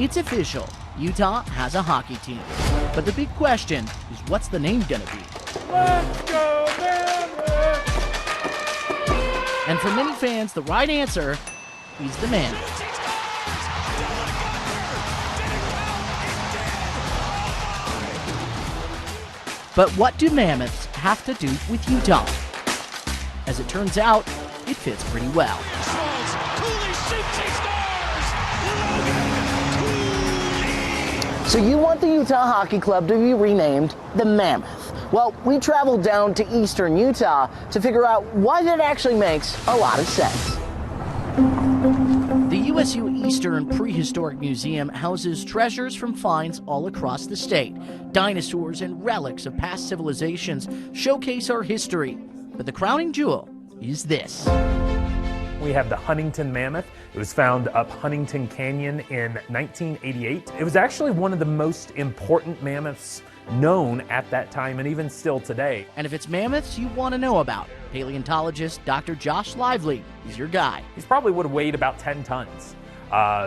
It's official. Utah has a hockey team. But the big question is, what's the name gonna be? Let's go, Mammoth! And for many fans, the right answer is the Mammoth. But what do mammoths have to do with Utah? As it turns out, it fits pretty well. So you want the Utah Hockey Club to be renamed the Mammoth. Well, we traveled down to eastern Utah to figure out why that actually makes a lot of sense. The USU Eastern Prehistoric Museum houses treasures from finds all across the state. Dinosaurs and relics of past civilizations showcase our history. But the crowning jewel is this. We have the Huntington Mammoth. It was found up Huntington Canyon in 1988. It was actually one of the most important mammoths known at that time and even still today. And if it's mammoths you want to know about, paleontologist Dr. Josh Lively is your guy. He probably would have weighed about 10 tons.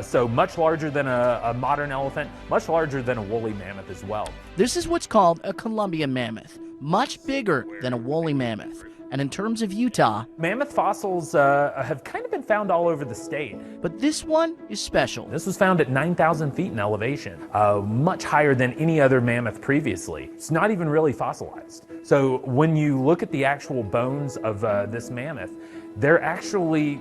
So much larger than a modern elephant, much larger than a woolly mammoth as well. This is what's called a Columbian mammoth, much bigger than a woolly mammoth. And in terms of Utah, mammoth fossils have kind of been found all over the state. But this one is special. This was found at 9,000 feet in elevation, much higher than any other mammoth previously. It's not even really fossilized. So when you look at the actual bones of this mammoth, they're actually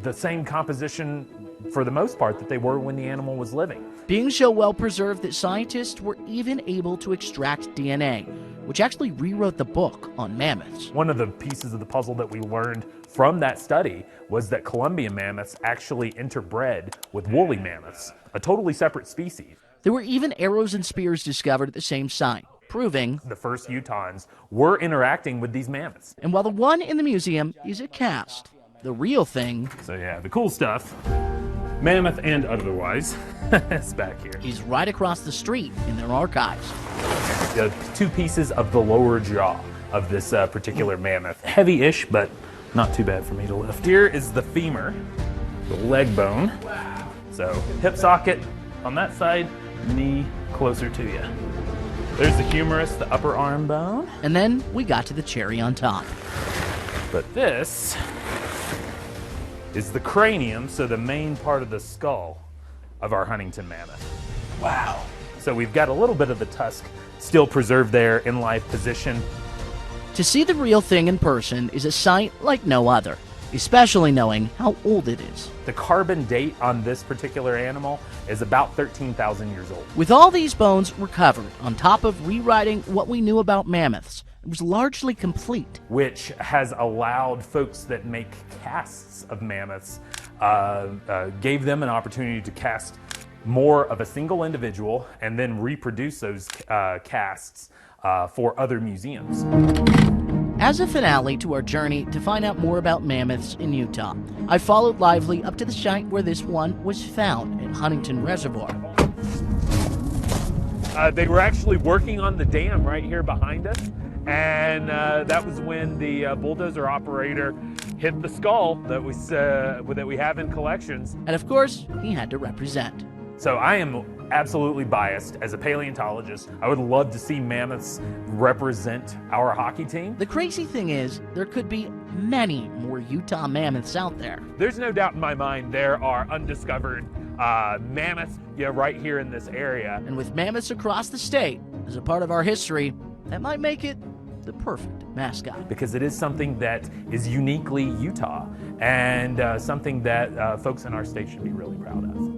the same composition for the most part that they were when the animal was living. Being so well preserved that scientists were even able to extract DNA, which actually rewrote the book on mammoths. One of the pieces of the puzzle that we learned from that study was that Columbian mammoths actually interbred with woolly mammoths, a totally separate species. There were even arrows and spears discovered at the same site, proving the first Utahns were interacting with these mammoths. And while the one in the museum is a cast, the real thing, so yeah, the cool stuff, mammoth and otherwise, is back here. Is right across the street in their archives. The two pieces of the lower jaw of this particular mammoth. Heavy-ish, but not too bad for me to lift. Here is the femur, the leg bone. So hip socket on that side, knee closer to you. There's the humerus, the upper arm bone. And then we got to the cherry on top. But this is the cranium, so the main part of the skull of our Huntington mammoth. Wow. So we've got a little bit of the tusk still preserved there in life position. To see the real thing in person is a sight like no other, especially knowing how old it is. The carbon date on this particular animal is about 13,000 years old. With all these bones recovered, on top of rewriting what we knew about mammoths, it was largely complete. Which has allowed folks that make casts of mammoths, gave them an opportunity to cast more of a single individual and then reproduce those casts for other museums. As a finale to our journey to find out more about mammoths in Utah, I followed Lively up to the site where this one was found at Huntington Reservoir. They were actually working on the dam right here behind us, and that was when the bulldozer operator hit the skull that we have in collections. And of course, he had to represent. So I am absolutely biased as a paleontologist. I would love to see mammoths represent our hockey team. The crazy thing is, there could be many more Utah mammoths out there. There's no doubt in my mind there are undiscovered mammoths right here in this area. And with mammoths across the state as a part of our history, that might make it the perfect mascot. Because it is something that is uniquely Utah and something that folks in our state should be really proud of.